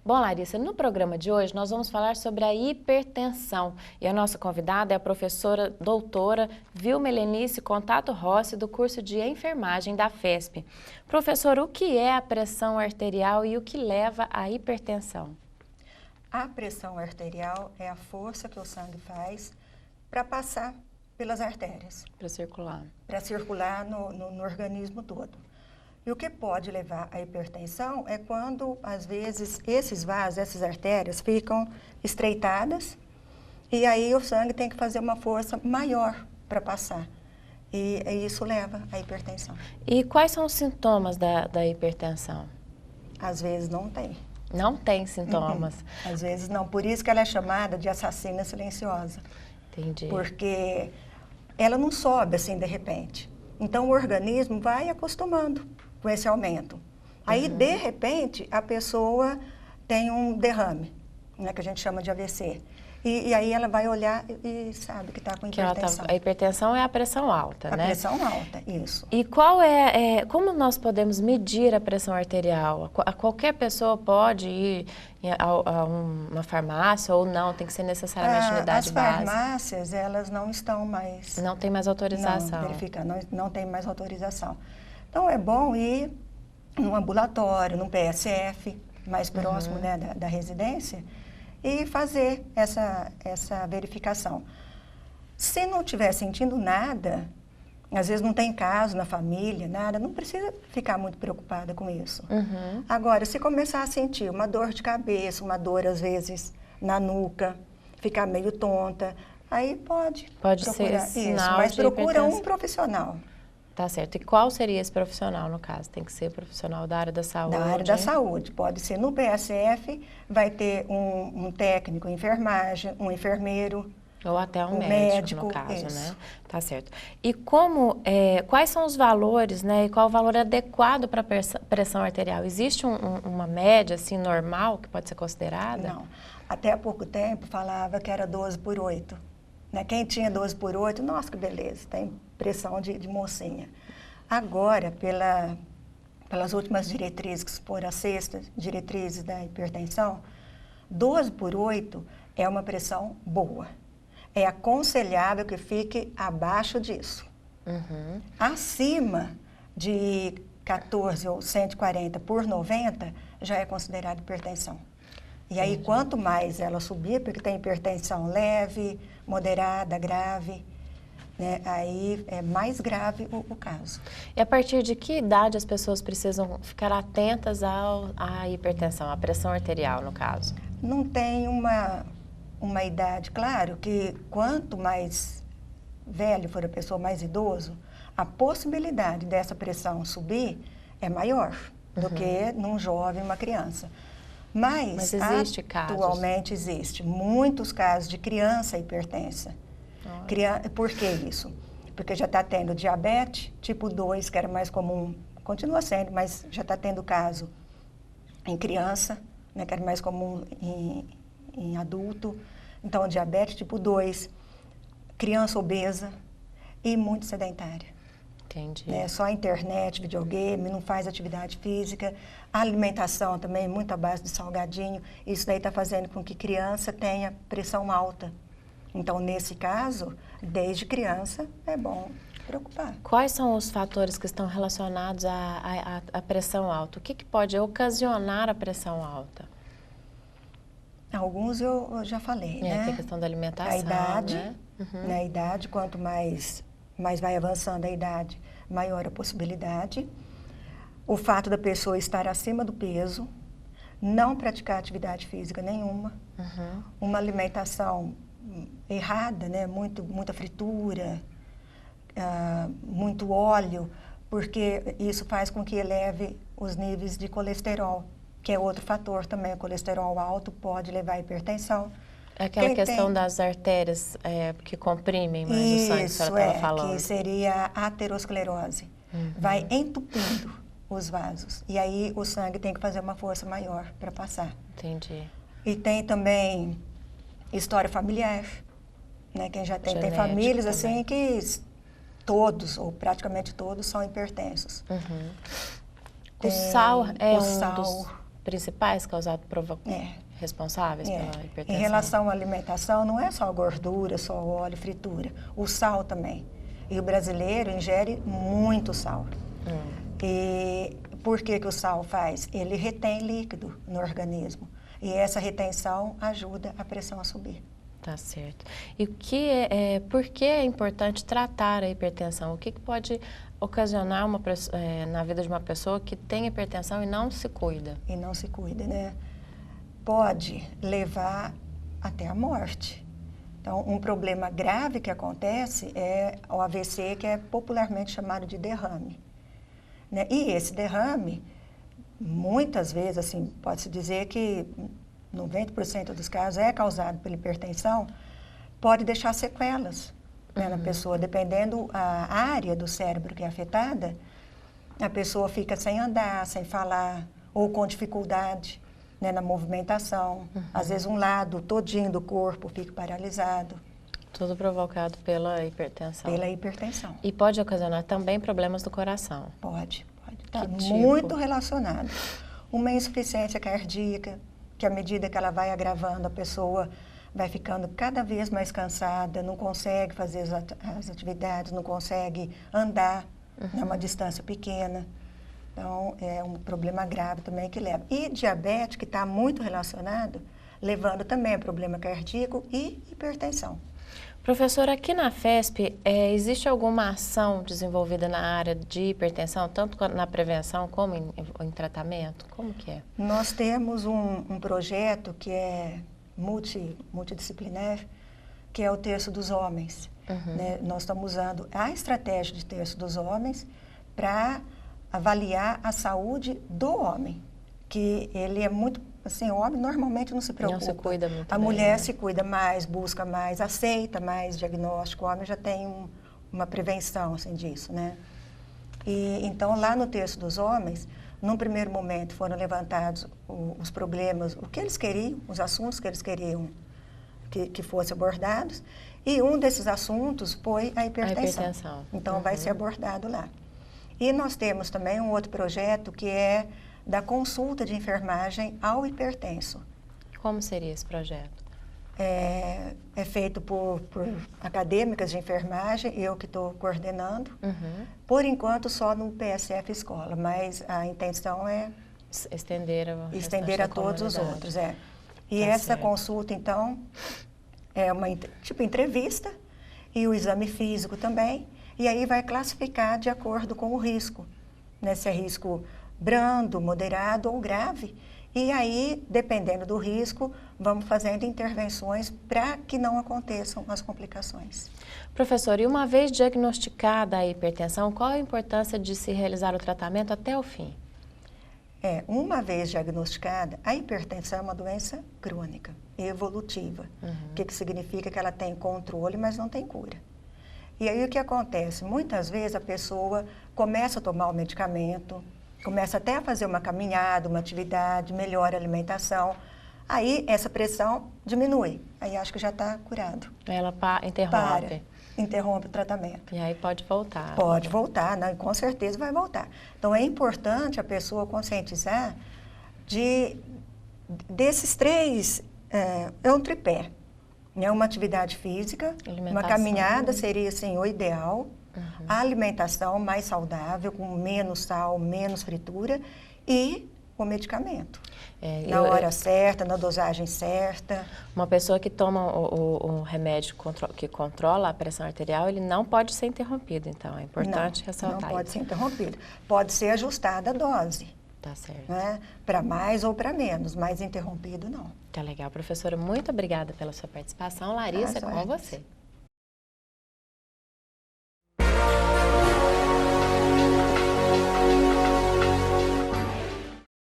Bom, Larissa, no programa de hoje nós vamos falar sobre a hipertensão e a nossa convidada é a professora doutora Vilma Helenice Contato Rossi, do curso de enfermagem da FESP. Professora, o que é a pressão arterial e o que leva à hipertensão? A pressão arterial é a força que o sangue faz para passar pelas artérias. Para circular. Para circular no organismo todo. E o que pode levar à hipertensão é quando, às vezes, esses vasos, essas artérias ficam estreitadas e aí o sangue tem que fazer uma força maior para passar. E isso leva à hipertensão. E quais são os sintomas da hipertensão? Às vezes não tem. Não tem sintomas? Às vezes não. Por isso que ela é chamada de assassina silenciosa. Entendi. Porque ela não sobe assim de repente. Então o organismo vai acostumando com esse aumento. Aí, de repente, a pessoa tem um derrame, né, que a gente chama de AVC. E aí ela vai olhar e sabe que está com hipertensão. A hipertensão é a pressão alta, né? A pressão alta, isso. E como nós podemos medir a pressão arterial? Qualquer pessoa pode ir a uma farmácia ou não? Tem que ser necessariamente unidade básica? As farmácias, elas não estão mais... Não tem mais autorização. Não tem mais autorização. Então, é bom ir num ambulatório, num PSF, mais próximo, né, da residência, e fazer essa verificação. Se não estiver sentindo nada, às vezes não tem caso na família, nada, não precisa ficar muito preocupada com isso. Agora, se começar a sentir uma dor de cabeça, uma dor, às vezes, na nuca, ficar meio tonta, aí pode procurar ser sinal isso, mas de procura hipertensão. um profissional. Tá certo. E qual seria esse profissional, no caso? Tem que ser profissional da área da saúde? Da área da saúde. Pode ser no PSF, vai ter um técnico em enfermagem, um enfermeiro. Ou até um médico, no caso, isso. né? Tá certo. E quais são os valores, né? E qual o valor adequado para a pressão arterial? Existe uma média, assim, normal que pode ser considerada? Não. Até há pouco tempo falava que era 12/8. Né? Quem tinha 12/8, nossa, que beleza, tem pressão de mocinha. Agora, pelas últimas diretrizes, que foram as 6ª diretrizes da hipertensão, 12/8 é uma pressão boa. É aconselhável que fique abaixo disso. Acima de 14 ou 140/90 já é considerado hipertensão. E aí, quanto mais ela subir, porque tem hipertensão leve, moderada, grave, né? Aí é mais grave o caso. E a partir de que idade as pessoas precisam ficar atentas à hipertensão, à pressão arterial, no caso? Não tem uma idade. Claro que quanto mais velho for a pessoa, mais idoso, a possibilidade dessa pressão subir é maior do que num jovem, uma criança. Mas existe casos? Atualmente existe muitos casos de criança hipertensa. Por que isso? Porque já está tendo diabetes tipo 2, que era mais comum, continua sendo, mas já está tendo caso em criança, né, que era mais comum em adulto. Então, diabetes tipo 2, criança obesa e muito sedentária. Entendi. Né? Só internet, videogame, não faz atividade física. A alimentação também, muito à base de salgadinho. Isso daí está fazendo com que criança tenha pressão alta. Então, nesse caso, desde criança, é bom preocupar. Quais são os fatores que estão relacionados à pressão alta? O que pode ocasionar a pressão alta? Alguns eu já falei, né? Tem a questão da alimentação, a idade, né? Né? A idade, quanto mais vai avançando a idade, maior a possibilidade. O fato da pessoa estar acima do peso, não praticar atividade física nenhuma, uma alimentação errada, né? Muita fritura, muito óleo, porque isso faz com que eleve os níveis de colesterol, que é outro fator também. O colesterol alto pode levar à hipertensão. Aquela questão das artérias que comprimem mais o sangue, que a senhora estava falando. Que seria a aterosclerose. Vai entupindo os vasos. E aí o sangue tem que fazer uma força maior para passar. Entendi. E tem também história familiar, né? Quem já tem famílias assim que todos, ou praticamente todos, são hipertensos. O sal é principais responsáveis pela hipertensão? Em relação à alimentação, não é só gordura, só óleo, fritura. O sal também. E o brasileiro ingere muito sal. E por que o sal faz? Ele retém líquido no organismo. E essa retenção ajuda a pressão a subir. Tá certo. E por que é importante tratar a hipertensão? O que pode ocasionar na vida de uma pessoa que tem hipertensão e não se cuida? E não se cuida, né? Pode levar até a morte. Então, um problema grave que acontece é o AVC, que é popularmente chamado de derrame, né? E esse derrame, muitas vezes, assim, pode-se dizer que 90% dos casos é causado pela hipertensão, pode deixar sequelas, né, na pessoa. Dependendo a área do cérebro que é afetada, a pessoa fica sem andar, sem falar, ou com dificuldade, né, na movimentação. Às vezes um lado todinho do corpo fica paralisado. Tudo provocado pela hipertensão. Pela hipertensão. E pode ocasionar também problemas do coração. Pode. Está Que tipo? muito relacionado. Uma insuficiência cardíaca, que à medida que ela vai agravando, a pessoa vai ficando cada vez mais cansada, não consegue fazer as atividades, não consegue andar numa distância pequena. Então, é um problema grave também que leva. E diabetes, que está muito relacionado, levando também a problema cardíaco e hipertensão. Professora, aqui na FESP, existe alguma ação desenvolvida na área de hipertensão, tanto na prevenção como em tratamento? Como que é? Nós temos um projeto que é multidisciplinar, que é o Terço dos Homens. Né? Nós estamos usando a estratégia de Terço dos Homens para avaliar a saúde do homem, que ele é muito, assim, o homem normalmente não se preocupa. Não se cuida muito A bem, mulher né? se cuida mais, busca mais, aceita mais diagnóstico, o homem já tem uma prevenção, assim, disso, né? E, então, lá no Terço dos Homens, num primeiro momento foram levantados os problemas, o que eles queriam, os assuntos que eles queriam que fossem abordados, e um desses assuntos foi a hipertensão. Então, vai ser abordado lá. E nós temos também um outro projeto que é da consulta de enfermagem ao hipertenso. Como seria esse projeto? É feito por acadêmicas de enfermagem, eu que estou coordenando. Por enquanto, só no PSF Escola, mas a intenção é estender a todos os outros. E essa consulta, então, é uma tipo entrevista e o exame físico também. E aí vai classificar de acordo com o risco, né? Se é risco brando, moderado ou grave. E aí, dependendo do risco, vamos fazendo intervenções para que não aconteçam as complicações. Professora, e uma vez diagnosticada a hipertensão, qual a importância de se realizar o tratamento até o fim? Uma vez diagnosticada, a hipertensão é uma doença crônica, evolutiva. O que significa que ela tem controle, mas não tem cura. E aí o que acontece? Muitas vezes a pessoa começa a tomar o medicamento, começa até a fazer uma caminhada, uma atividade, melhora a alimentação. Aí essa pressão diminui, aí acho que já está curado. Ela interrompe. Interrompe o tratamento. E aí pode voltar. Pode voltar, né? Com certeza vai voltar. Então é importante a pessoa conscientizar desses três, é um tripé. Uma atividade física, uma caminhada seria assim, o ideal, a alimentação mais saudável, com menos sal, menos fritura, e o medicamento. Na hora certa, na dosagem certa. Uma pessoa que toma o remédio que controla a pressão arterial, ele não pode ser interrompido, então é importante ressaltar. Não pode ser interrompido. Pode ser ajustada a dose. Tá certo. Né? Para mais ou para menos, mas interrompido não. Tá legal, professora. Muito obrigada pela sua participação. Larissa, é com você.